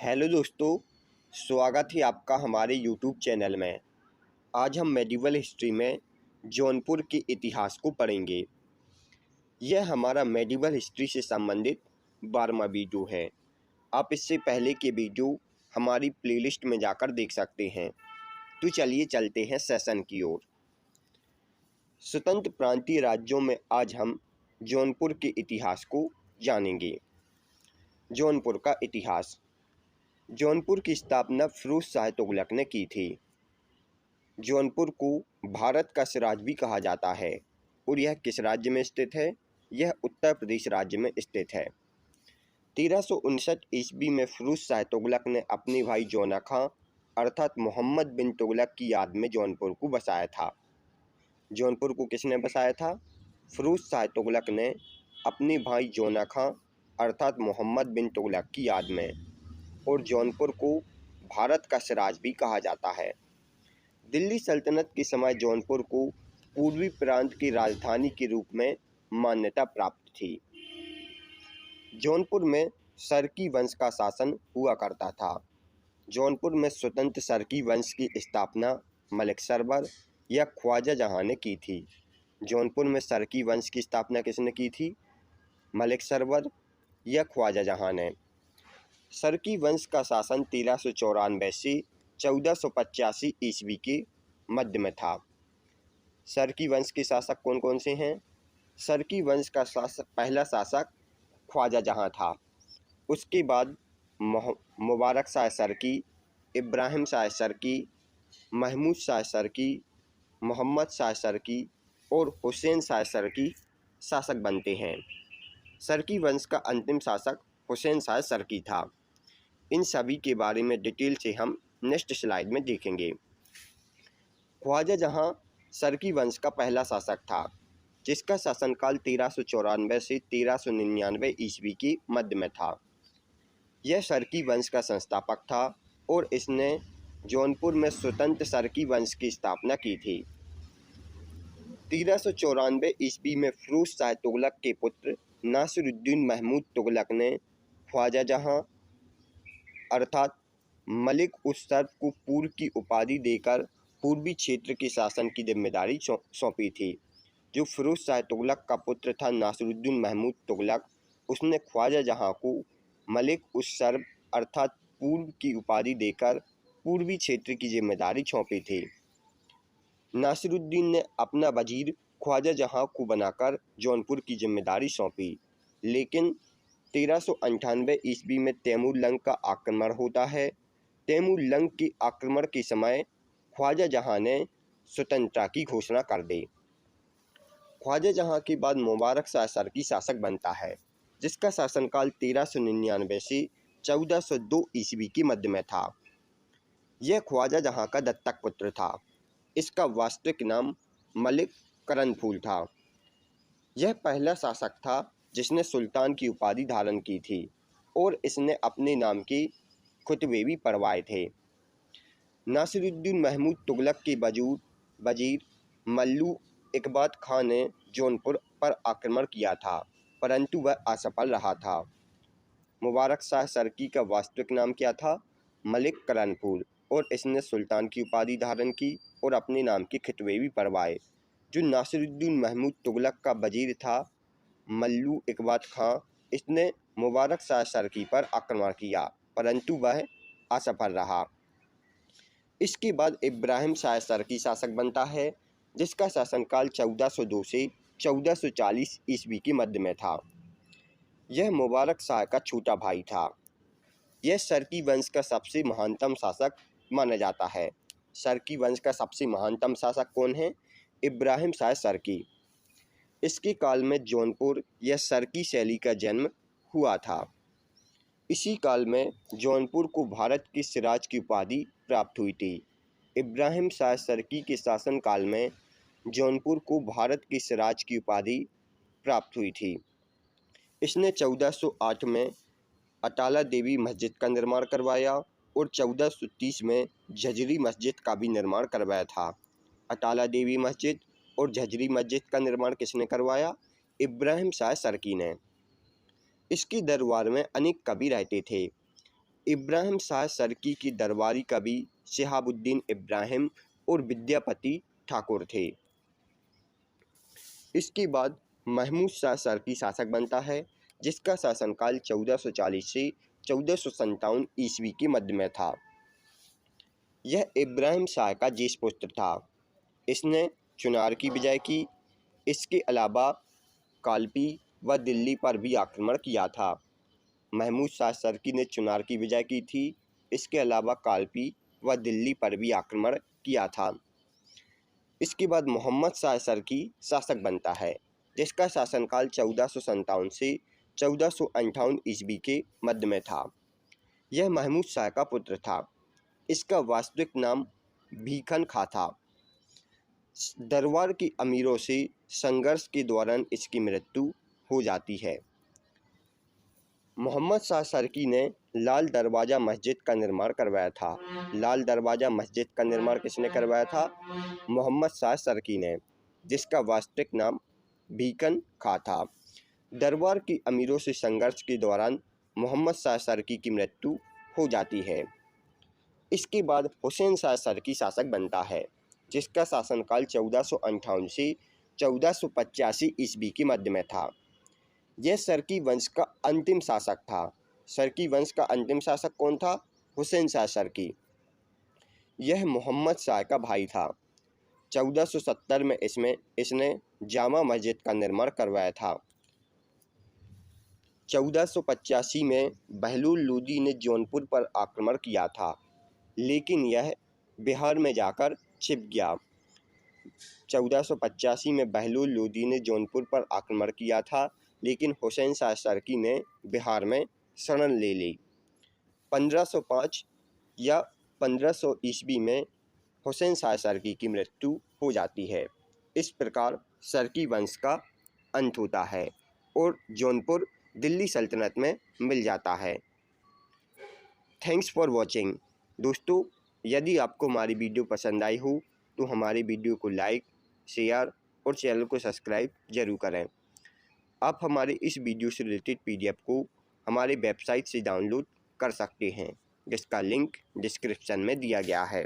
Hello दोस्तों, स्वागत है आपका हमारे यूट्यूब चैनल में। आज हम मेडिवल हिस्ट्री में जौनपुर के इतिहास को पढ़ेंगे। यह हमारा मेडिवल हिस्ट्री से संबंधित 12वां वीडियो है। आप इससे पहले के वीडियो हमारी प्लेलिस्ट में जाकर देख सकते हैं। तो चलिए चलते हैं सेशन की ओर। स्वतंत्र प्रांतीय राज्यों में आज हम जौनपुर के इतिहास को जानेंगे। जौनपुर का इतिहास। जौनपुर की स्थापना फिरोज शाह तुगलक ने की थी। जौनपुर को भारत का सिराज भी कहा जाता है और यह किस राज्य में स्थित है? यह उत्तर प्रदेश राज्य में स्थित है। 1359 ईस्वी में फिरोज शाह तुगलक ने अपने भाई जौना खां अर्थात मोहम्मद बिन तुगलक की याद में जौनपुर को बसाया था। जौनपुर को किसने बसाया था? फिरोज शाह तुगलक ने अपने भाई जौना खां अर्थात मोहम्मद बिन तुगलक की याद में। और जौनपुर को भारत का सिराज भी कहा जाता है। दिल्ली सल्तनत के समय जौनपुर को पूर्वी प्रांत की राजधानी के रूप में मान्यता प्राप्त थी। जौनपुर में सरकी वंश का शासन हुआ करता था। जौनपुर में स्वतंत्र सरकी वंश की स्थापना मलिक सरवर या ख्वाजा जहां ने की थी। जौनपुर में सरकी वंश की स्थापना किसने की थी? मलिक सरवर या ख्वाजा जहां ने। सरकी वंश का शासन 1394 से 1485 ईस्वी के मध्य में था। सरकी वंश के शासक कौन कौन से हैं? सरकी वंश का पहला शासक ख्वाजा जहां था। उसके बाद मुबारक शाह सरकी, इब्राहिम शाह सरकी, महमूद शाह सरकी, मोहम्मद शाह सरकी और हुसैन शाह सरकी शासक बनते हैं। सरकी वंश का अंतिम शासक हुसैन शाह सरकी था। इन सभी के बारे में डिटेल से हम नेक्स्ट स्लाइड में देखेंगे। ख्वाजा जहां सरकी वंश का पहला शासक था, जिसका शासनकाल 1394 से 1399 ईस्वी के मध्य में था। यह सरकी वंश का संस्थापक था और इसने जौनपुर में स्वतंत्र सरकी वंश की स्थापना की थी। 1394 ईस्वी में फिरोज शाह तुगलक के पुत्र नासिरुद्दीन महमूद तुगलक ने ख्वाजा जहां अर्थात मलिक उस सर्व को पूर्व की उपाधि देकर पूर्वी क्षेत्र के शासन की जिम्मेदारी सौंपी थी। जो फिरोज शाह तुगलक का पुत्र था नासिरुद्दीन महमूद तुगलक, उसने ख्वाजा जहां को मलिक उस सर्व अर्थात पूर्व की उपाधि देकर पूर्वी क्षेत्र की जिम्मेदारी सौंपी थी। नासिरुद्दीन ने अपना वजीर ख्वाजा जहां को बनाकर जौनपुर की जिम्मेदारी सौंपी, लेकिन 1398 ईस्वी में तैमूर लंग का आक्रमण होता है। तैमूर लंग के आक्रमण के समय ख्वाजा जहां ने स्वतंत्रता की घोषणा कर दी। ख्वाजा जहां के बाद मुबारक शाह सरकी शासक बनता है, जिसका शासनकाल 1399 से 1402 ईस्वी के मध्य में था। यह ख्वाजा जहां का दत्तक पुत्र था। इसका वास्तविक नाम मलिक करनफूल था। यह पहला शासक था जिसने सुल्तान की उपाधि धारण की थी और इसने अपने नाम के खुतबे भी पढ़वाए थे। नासिरुद्दीन महमूद तुगलक के वजीर मल्लू इकबात खां ने जौनपुर पर आक्रमण किया था, परंतु वह असफल रहा था। मुबारक शाह सरकी का वास्तविक नाम क्या था? मलिक करनफूल, और इसने सुल्तान की उपाधि धारण की और अपने नाम के खुतबे भी पढ़वाए। जो नासिरुद्दीन महमूद तुगलक का वजीर था मल्लू इकबात खां, इसने मुबारक शाह सरकी पर आक्रमण किया, परंतु वह असफल रहा। इसके बाद इब्राहिम शाह सरकी शासक बनता है, जिसका शासनकाल 1402 से 1440 ईस्वी के मध्य में था। यह मुबारक शाह का छोटा भाई था। यह सरकी वंश का सबसे महानतम शासक माना जाता है। सरकी वंश का सबसे महानतम शासक कौन है? इब्राहिम शाह सरकी। इसके काल में जौनपुर या सरकी शैली का जन्म हुआ था। इसी काल में जौनपुर को भारत के सिराज की उपाधि प्राप्त हुई थी। इब्राहिम शाह सरकी के शासनकाल में जौनपुर को भारत के सिराज की उपाधि प्राप्त हुई थी। इसने 1408 में अटाला देवी मस्जिद का निर्माण करवाया और 1430 में झजरी मस्जिद का भी निर्माण करवाया था। अटाला देवी मस्जिद और झजरी मस्जिद का निर्माण किसने करवाया? इब्राहिम शाह सरकी ने। इसके दरबार में अनेक कवि रहते थे। इब्राहिम शाह सरकी की दरबारी कवि शिहाबुद्दीन इब्राहिम और विद्यापति ठाकुर थे। इसके बाद महमूद शाह सरकी शासक बनता है, जिसका शासनकाल 1440 से 1457 ईस्वी के मध्य में था। यह इब्राहिम शाह का ज्येष्ठ पुत्र था। इसने चुनार की विजय की। इसके अलावा कालपी व दिल्ली पर भी आक्रमण किया था। महमूद शाह सरकी ने चुनार की विजय की थी। इसके अलावा कालपी व दिल्ली पर भी आक्रमण किया था। इसके बाद मोहम्मद शाह सरकी शासक बनता है, जिसका शासनकाल 1457 से 1458 ईस्वी के मध्य में था। यह महमूद शाह का पुत्र था। इसका वास्तविक नाम भीखन खां था। दरबार की अमीरों से संघर्ष के दौरान इसकी मृत्यु हो जाती है। मोहम्मद शाह सरकी ने लाल दरवाज़ा मस्जिद का निर्माण करवाया था। लाल दरवाज़ा मस्जिद का निर्माण किसने करवाया था? मोहम्मद शाह सरकी ने, जिसका वास्तविक नाम भीखन खां था। दरबार की अमीरों से संघर्ष के दौरान मोहम्मद शाह सरकी की मृत्यु हो जाती है। इसके बाद हुसैन शाह सरकी शासक बनता है, जिसका शासनकाल 1458 से 1485 ईस्वी के मध्य में था। यह सरकी वंश का अंतिम शासक था। सरकी वंश का अंतिम शासक कौन था? हुसैन शाह सरकी। यह मोहम्मद शाह का भाई था। 1470 में इसने जामा मस्जिद का निर्माण करवाया था। 1485 में बहलूल लोदी ने जौनपुर पर आक्रमण किया था, लेकिन यह बिहार में जाकर छिप गया। 1485 में बहलूल लोदी ने जौनपुर पर आक्रमण किया था, लेकिन हुसैन शाह सरकी ने बिहार में शरण ले ली। 1505 या 1500 ईस्वी में हुसैन शाह सरकी की मृत्यु हो जाती है। इस प्रकार सरकी वंश का अंत होता है और जौनपुर दिल्ली सल्तनत में मिल जाता है। Thanks for watching. दोस्तों, यदि आपको हमारी वीडियो पसंद आई हो तो हमारी वीडियो को लाइक, शेयर और चैनल को सब्सक्राइब जरूर करें। आप हमारे इस वीडियो से रिलेटेड PDF को हमारे वेबसाइट से डाउनलोड कर सकते हैं, जिसका लिंक डिस्क्रिप्शन में दिया गया है।